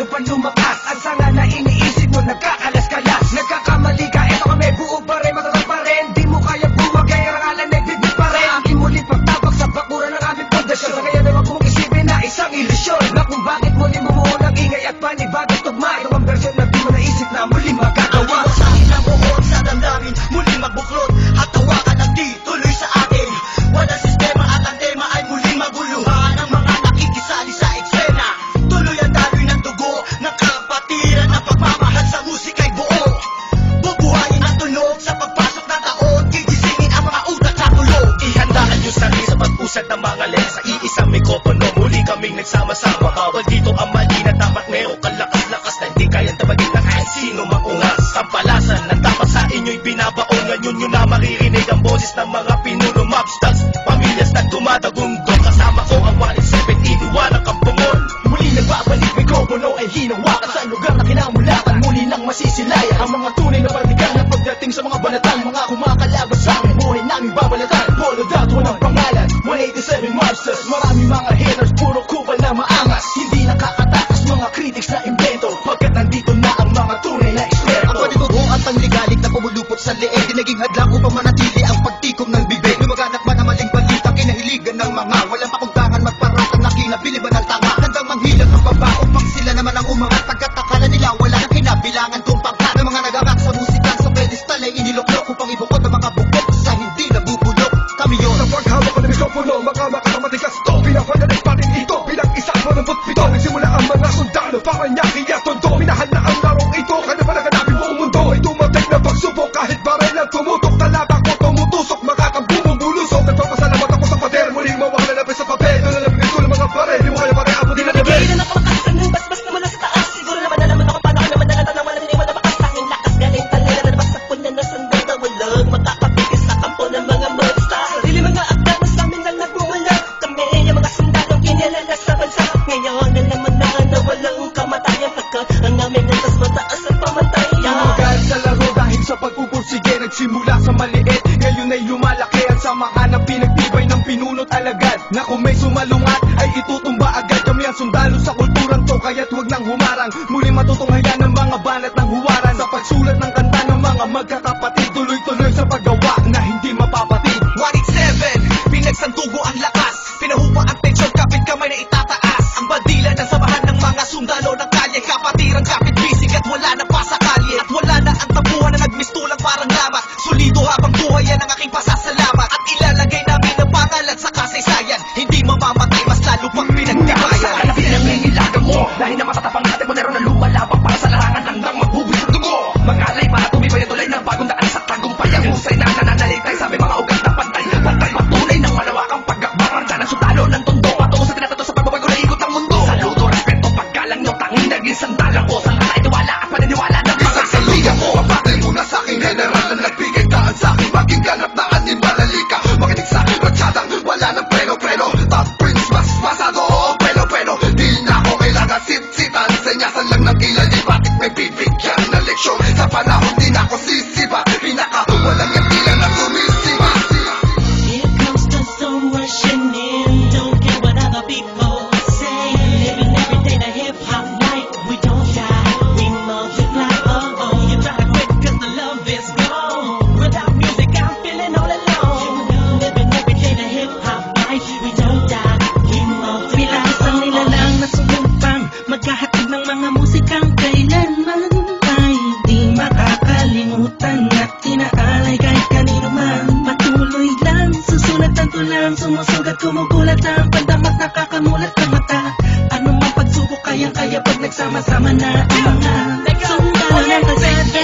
lalo pa lumakas. Ang sanga na iniisip mo nagkakalas-kalas. Nagkakamali ka, eto kami buo pa rin, matatag pa rin. Di mo kaya buwag, kaya rangalan nagbibig pa rin. Aking muling pagtabak sa bakuran ng aming pundasyon. Sa kaya naman kong isipin na isang ilusyon, na kung bakit muli bumuo ng ingay at panibagong tugma. Ito ang versyon na di mo naisip na muling magagawa. Sa akin ang buhon sa damdamin, muling magbuklod at tawakan ang di tuloy sa atin. Walang sistema at ang tema ay muling maguluhan ang mga nakikisali sa eksena. Tuloy ang daloy ng dugo ng kapatiran, ang pagmamahal sa musika'y buo. Bubuhayin ang tunog sa pagpasok ng taon, gigisingin ang mga utak sa tulog. Ihandaan yung sarili sa pag-usad ng mga len. Sa iisang mikropono, muli kaming nagsama-sama. Bawal dito ang mali na dapat meron kang lakas-lakas na hindi kayang tabagin ng kahit sino maungas. Ang palasan na dapat sa inyo'y binabaon. Ngayon nyo na maririnig ang boses ng mga pinuno, mobsters, pamilyas na dumadagundong. Kasama ko ang 187, iniwanang kampungol. Muli nagbabalik, mikropono ay hinawakan sa lugar na kinamulatan. Muli nang masisilayan ang mga tunay na partikan na pagdating sa mga banatan. Mga kumakalaban sa aming buhay namin babalatan. Follow that, walang pangalan, 187 Mobsters. Marami mga haters, puro kupal na maangas. Hindi nakakatakas mga critics na invento, pagkat nandito na ang mga tunay na eksperto. Ang panigugo at panligalik na pumulupot sa leeg, dinaging hadlang upang manatili ang pagtikom ng bibig. Lumaganap man ang maling balita, kinahiligan ng mga walang pakundangan, magparatan na kinabiliban ng tanga. Handang manghilang ang baba upang sila naman ang umangat, pagkat akala nila wala ng kinabilangan kung pagkat ng mga nagangak sa musikan sa pedestal ay iniluklok upang ibukod ang mga bukod sa hindi nabubulok. Kami yun. Sa paghawak ko ng mikropono, makamakasamating sto. Pinapagalit pa rin ito bilang isang 87. Nagsimula ang mga sundalo para niya kaya tondo. Minahal na ang larong ito, kanya pa naganapin buong mundo. Ay dumating na pagsubok kahit baril ang tumutok. Talabak ko tumutusok, makakabumong bulusok. Nagpapasalamat ako sa pader, muling mawang lalabas sa papel. Nalalabigay ko ng mga baril, di mo kaya pare abot din na level. Nagigilan ako makasan ng basbas na mula sa taas. Siguro naman ako paano ka naman nalatan ng walang iniwan na bakas. Tanging lakas galing talera na nabas sa punya na sandal na walang makakapigil sa kampo ng mga monster. Sarili mga akda na sa amin lang nagmumula. Kami ang mga sundalong kinilala sa bansa. Ngayon na naman na walang kamatayan, pagkat ang aming landas mataas ang pamantayan. Tumagal sa laro dahil sa pagpupursige, nagsimula sa maliit, ngayon ay lumalaki. Ang samahan ng pinagtibay ng pinunot alagad, na kung may sumalungat ay itutumba agad. Kami ang sundalo sa kulturang to, kaya't huwag nang humarang. Muli matutunghayan ng mga banat ng huwaran, sa pagsulat ng kanta ng mga magkakapatid. Tuloy-tuloy sa paggawa na hindi mapapatid. 187, pinagsandugo ang lakas, pinahupa ang tensyon, kapit kamay na itataas. Ang bandila ng samahan ng mga sundalo ng kalye, kapatirang kapit bisig at wala na pa sa kalye. At wala na ang tabuhan na nagmistulang parang lamat. Solido habang buhay yan ang aking pasasalamat. At ilalagay namin ang pangalan sa kasaysayan, hindi mamamatay, mas lalo pang pinagtibayan. Hanapin ang nangilagan mo, dahil na matatapang natin mo na lumalabang para sa larangan hanggang magbubis ang dugo. Mangalay para tumibay ang tulay ng bagong daan sa tagumpay. Ang husay na nananalitay, sabi mga ugat na pantay. Pantay patunay ng malawakang pagkakbangan ng sundalo ng tondo. Patungo sa tinatato sa pagbabago na ikot ang mundo. Saludo, respeto, paggalang nyo, tanging naging sandalan ko. Sa lahat itiwala at paniniwala ng mga Isang mo, patay muna sa aking general na nagbigay daan sa aking maging ganap na animalalika. Makinig sa aking ratsadang wala ng preno-preno. Top prince, mas pasado, oo, preno-preno. Di na ako kailangan sit-sitan, senyasan lang ng kilali. Bakit may bibigyan na leksyon? Sa panahon di na ako sisipa, pinaka walang yung tila na sumisipa. Here comes the sun rushing in, don't care what other people say. Living every day the hip-hop night, we don't die, we multiply. Oh, you try to quit cause the love is gone. Without music I'm feeling all alone. Living every day the hip-hop night, we don't die, we multiply. Isang nilalang na sumumpang magkahatid ng mga musikang kailanman ay di makakalimutan at inaalay kahit kanino man. Patuloy lang, susulat ang tulang, sumusugat, kumukulat ang pandamat, nakakamulat ang mata. Ano mang pagsubok kayang-kaya pag nagsama-sama na ang mga sundalo ng kasada.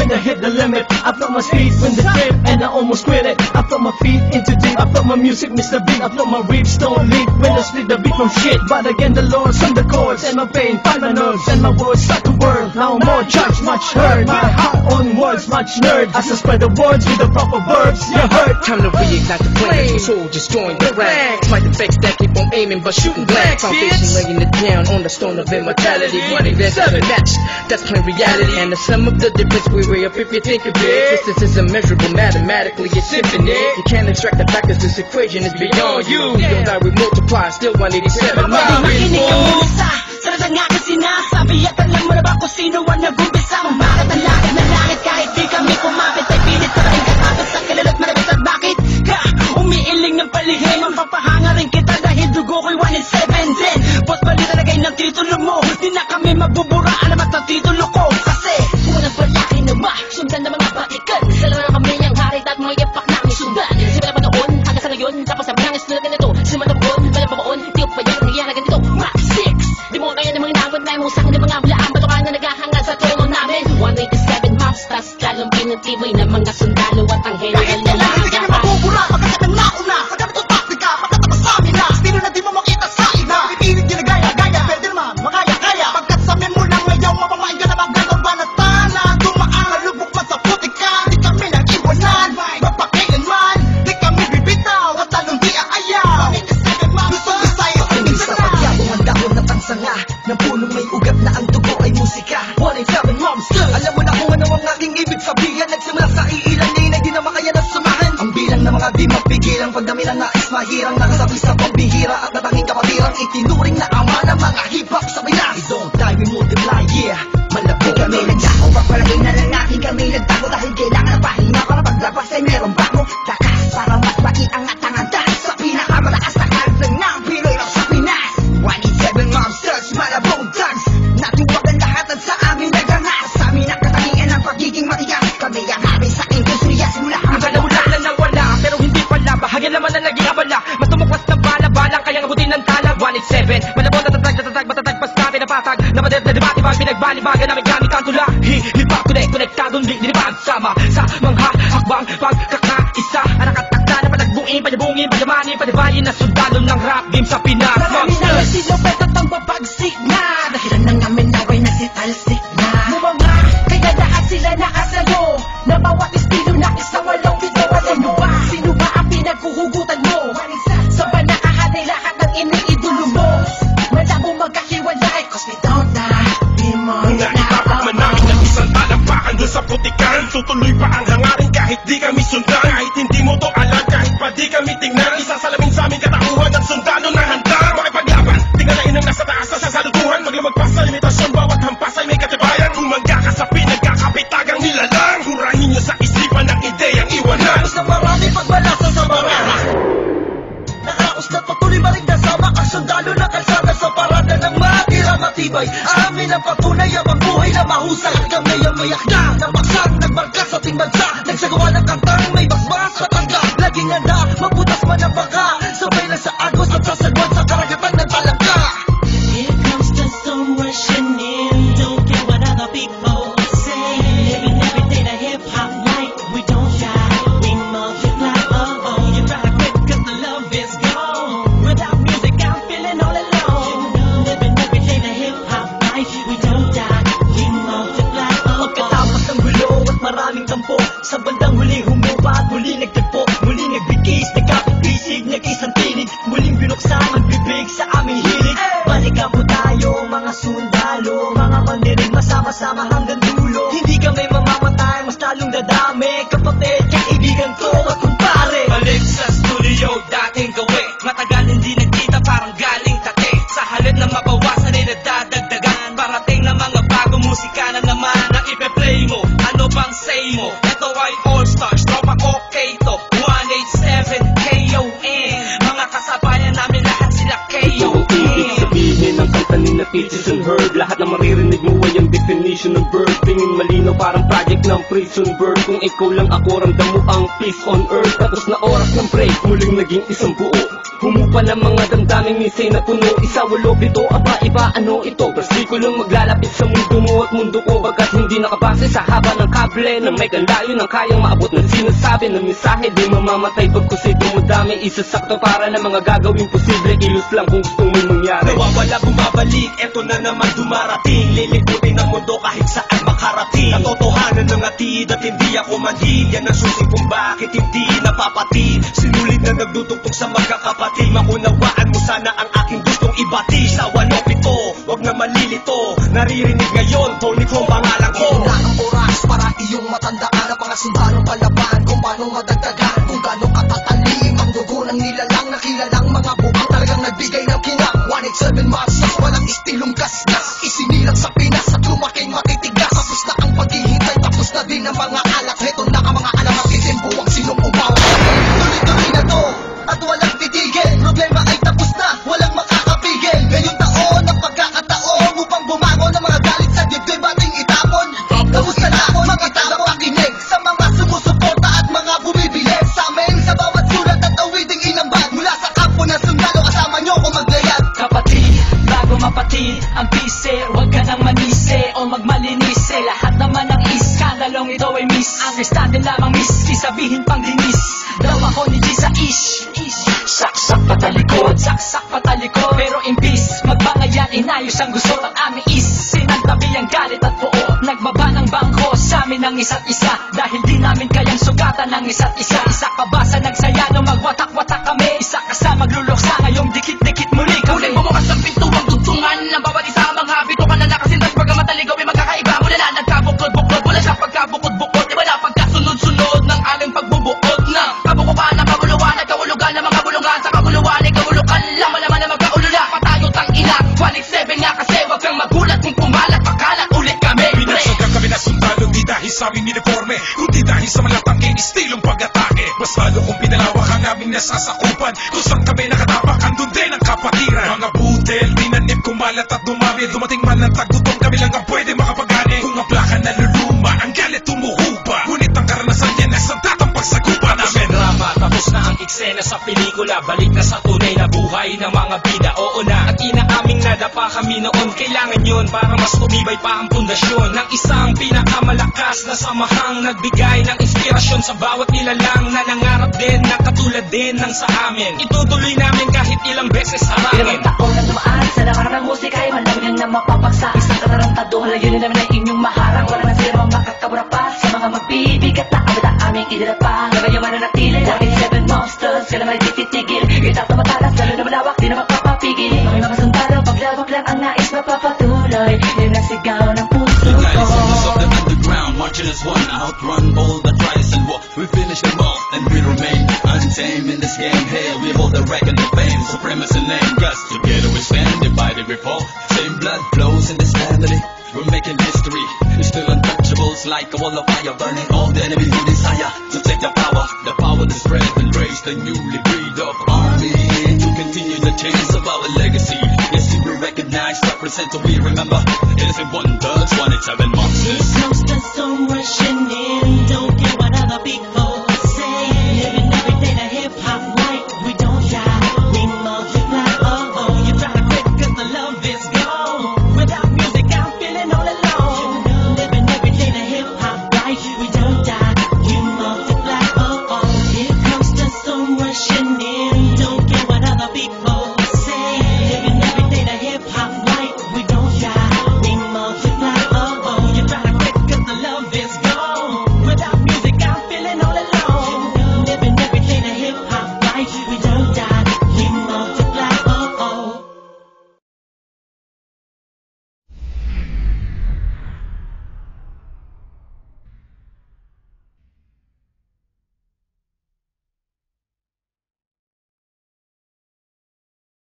when I hit the limit. I felt my speed when the trip, and I almost quit it. I felt my feet into deep. I felt my music miss the beat. I felt my ribs don't leak when I split the beat from shit. But again the Lord's on the chords, and my pain find my nerves, and my words start to work. Now more judge, much heard. My heart on words, much nerd. As I spread the words with the proper verbs, you heard. Time to reignite the flame. Soldiers join the ranks. Fight the fakes that keep on aiming but shooting blank. Foundation laying it down on the stone of immortality. One event is a match, that's plain reality. And the sum of the difference we weigh up if you think of it. Distance is immeasurable, mathematically it's infinite. You can't extract the fact that this equation is beyond you. You don't die, we multiply, still 187 miles. Makinig ka muna sa nga kasi sinasabi. At alam mo na ba kung sino ang nag-umpisa? Bakit ang langit na langit kahit di kami kumapit? Ay pilit ka rin katapos sa kilala't marabit. At bakit ka umiiling ng palihim? Ang papahanga rin kita dahil dugo ko'y 1 in 7 din. Boss bali talagay ng titulo mo. Di na kami magbubura, alamat ang titulo ko. Kasi unang palaki na sundan ng mga batikan. Dala na kami ang harit at mga yapak namin sundan. Simula pa noon hanggang sa ngayon, tapos sabi ng isunod na ito. Simula na buon, walang pabaon, di ko pa yan nangyayari ganito. Max 6, di mo kaya ng mga inawad na yung sang ng mga hulaan. Batukan na naghahangad sa trono namin. 187 maps, tas lalong pinatibay ng mga sundalo at ang general na lang. Hindi kami mabubura, pagkat ang nauna. Sa ganitong taktika, pagkatapos sa amin na. Estilo na di mo makita sa iba. Pipilit ginagaya-gaya, pwede naman, makaya-kaya. Pagkat sa amin mo lang ngayon, mapamain ka naman ganon ba na tana. Dumaan, malubok man sa putika. Di kami nang iwanan, mapakailanman. Di kami bibitaw, at talong di aayaw. 187 maps, gusto Visayas, hindi sa pagyabong ang dahon na tangsanga. Ng punong may ugat na ang dugo ay musika. 187 monster. Alam mo na kung ano ang aking ibig sabihin. Nagsimula sa iilan na di na makaya na sumahan. Ang bilang ng mga di mapigilang pagdami ng nais mahirang nakasabi sa pambihira at natanging kapatirang itinuring na ama ng mga hip-hop sa Pinas. We don't die, we multiply, yeah. Malapit kami nagdako, pagpalagay na lang natin kami nagtago dahil kailangan ng pahinga para paglabas ay meron bago. Lakas para mas maiangat ang andas sa pinakamataas na karang ng Pinoy lang sa Pinas. 187 monsters, malabong thugs. Natuwagan lahat at sa amin naganas. Sa amin ang katangian ng pagiging matigas. Kami ang hari sa industriya simula ang Wala na nawala, pero hindi pala. Bahagya naman na naging abala. Mas tumuklas na bala-balang kayang abutin ng talag. 187, malabong natatag, matatag, basta pinapatag. Napadet na debate, bang pinagbalibagan namin gamit ang tula. Hip-hop, konektadong dinibag. Sama sa mga hakbang pagkakaisa. Ang nakatakda na palagbuin, panyabungin, panyamanin, panibayin na sundalo ng rap game sa Pinas. Marami na ang silupet at ang papagsik na. Dahilan ng amin naway na si Talsik na. Bumanga, kaya lahat sila nakasago. Na bawat estilo na isang walong pito. Alam mo ba, sino ba ang pinaghuhugutan mo? Sa ba nakahanay lahat ng iniidolo mo? Malabo magkahiwalay, cause we don't die. We Naitapak man namin ng isang talampakan doon sa putikan. Tutuloy pa ang hangarin kahit di kami sundan. Kahit hindi mo to alam, kahit pa di kami tingnan. Isasalamin sa aming katauhan ng sundalo na handa makipaglaban. Tingalain ang nasa taas na sasalutuhan. Maglamag pa sa limitasyon, bawat hampas ay may katibayan. Kung magkakasapi, nagkakapitagang nilalang. Hurahin nyo sa isipan ng ideyang iwanan. Tapos na marami pagbalasa sa marama. Nakaos na patuloy maring nasama ang sundalo na kalsada sa parada ng matira matibay. Amin ang patunay ang buhay na mahusay. Kami ang mayakda ng baksang nagmarka sa ating bansa. Nagsagawa ng kantang may basbas at tangga. Laging handa, mabutas man ang baka. Sabay lang sa agos at sasagwan sa karagatan ng talangka. Here comes the storm rushing in. Don't care what other people say. Living every day the hip hop life. We don't die, we multiply. Oh, you gotta quit 'cause the love is gone. Without music, I'm feeling all alone. Living every day the hip hop life. We don't die, we multiply. Pagkatapos ng gulo at maraming tampo, sa bandang huli humupa at muli nagtagpo. Muli nagbigis, nagkapit-bisig, nag-isang tinig. Muling binuksan ang bibig sa aming hilig. Balikan po tayo mga sundalo, mga mandinig masama-sama hanggang dulo. Hindi kami mamamatay, mas lalong dadami. Kapatid, kaibigan ko at kumpare. Balik sa studio, dating gawi. Matagal hindi nagkita, parang galing tate. Sa halip na mabawasan ay nadadagdagan. Parating na mga bagong musika na naman ang ipe-play mo. Ano bang say mo? Ito ay All Stars, tropa ko Kato 187 KON. Mga kasabayan namin lahat sila KON. Ibig sabihin ang kanta nila Peaches and Herb. Lahat na maririnig mo ay ang definition ng bird. Tingin malinaw parang project ng prison bird. Kung ikaw lang ako, ramdam mo ang peace on earth. Tapos na oras ng break, muling naging isang buo. Humupa ng mga damdaming misay na puno. Isa, walo, pito, aba, iba, ano ito? Versikulong maglalapit sa mundo mo at mundo ko, bagkat hindi nakabase sa haba ng kable na may kanlayo ng kayang maabot ng sinasabi ng mensahe. Di mamamatay pagkusay dumadami, isasakto para ng mga gagawing posible. Ilos lang kung gusto mong mangyari. Nawawala, bumabalik, eto na naman dumarating. Lilikutin ang mundo kahit saan makarating. Katotohanan ng atid at hindi ako manhid. Yan ang susi kung bakit hindi napapatid. Sinulid na nagdudugtong sa magkakapatid. Maunawaan mo sana ang aking gustong ibati. Sa 1-0-7, wag na malilito. Naririnig ngayon, Tony Chrome pangalan ko. Wala ang oras para iyong matandaan ang mga sundalong palaban kung paano madagdagan, kung gano'ng katatalim ang dugo ng nilalang na kilalang mga buang talagang nagbigay ng kinang. 187 Marcias, walang istilong gasgas, isinilang sa Pinas at lumaking matitigas. Tapos na ang paghihintay, tapos na din ang mga alak. Heto na ang mga alamat, isimbuwang sinong umawa. Tuloy-tuloy na to at walang titigil. Problema ay tapos na, walang makakapigil. Ngayong taon ang pagkakataon upang bumangon ng mga galit sa dibdib ating itapon. Tapos na naon, mga tao pakinig sa mga sumusuporta at mga bumibili sa amin sa bawat sulat at awiting inambag. Mula sa kampo na sundalo, kasama nyo kung maglayag. Kapatid, bago mapatid ang pise, huwag ka nang manise o magmalinise. Lahat naman ng iskandalong ito ay miss. Understand lamang miss, sabihin pang dinis. Daw ako ni Gisa Ish. Saksak patalikod, saksak patalikod. Pero imbis magbangayan, inayos ang gusto ng aming is. Sinantabi ang galit at buo, nagbaba ng bangko sa amin ang isa't isa. Dahil di namin kayang sugatan ng isa't isa. Isa ka ba sa nagsaya nung magwatak-watak kami? Isa ka sa magluluksa ngayong dikit-dikit muli kami. Muling bumukas ang pintuang dugtungan ng bawat isa ang mga habito ka na nakasintas. Pagkamataligaw ay magkakaiba. Mula na nagkabukod-bukod, wala siya pagkabukod-bukod. Di ba na pagkasunod-sunod ng aming pagbubuod na kabukupan ng kabuluhan at kahulugan ng mga bulungan. Sa kabuluhan ay kahulukan lang, malaman na magkaulula. Patayo tang ina, 187 nga kasi wag kang magulat kung pumalat, pagkalat ulit kami. Pinagsagang kami na sundalo, di dahil sa aming uniforme, kundi dahil sa malatangking istilong pag-atake. Mas lalo kung pinalawak ang aming nasasakupan, kung saan kami nakatapak, andun din ang kapatiran. Mga butel, tinanim, kumalat at dumami. Dumating man ang tagtutong, kami lang ang pwede makapagani. Kung ang plaka naluluma, ang galit tumuhupa. Ngunit ang karanasan yan ay santatang pagsagupa namin. Drama, tapos na ang eksena sa pelikula. Balik na sa tunay na buhay ng mga bida. Oo na, at inaaming nadapa kami noon. Kailangan yun para mas tumibay pa ang pundasyon ng isang pinakamalakas na samahang nagbigay ng inspirasyon sa bawat nilalang na nangarap din na katulad din ng sa amin. Itutuloy namin kahit ilang beses harangin. Ilang taon na dumaan sa nakarang ng musika ay malamang na mapapagsa. Isang katarantado, halayon namin ay inyong maharang. Wala na sila mga makakabura pa sa mga magbibigat na abad aming idinapa. Ngayon mananatili, 187 monsters, ka naman ay titigil. Kita at matalas, lalo na malawak, di na magpapapigil. Mga sundalo, paglawak lang ang nais mapapatuloy. Yung nasigaw ng puso The ko. guys of the underground, marching as one, outrun all the tries and war. We finish them all, and we remain untamed in this game. Hey, we hold the record of fame, supremacy name. Cause together we stand, divided we fall. Same blood flows in this family. We're making history. We're still untouchables, like a wall of fire, burning all the enemies we desire. To take the power to spread and raise the newly breed of army. To continue the chains of our legacy. Yes, we recognize, represent, so we remember. Innocent wonders, 187 monsters. Here comes the sun rushing in.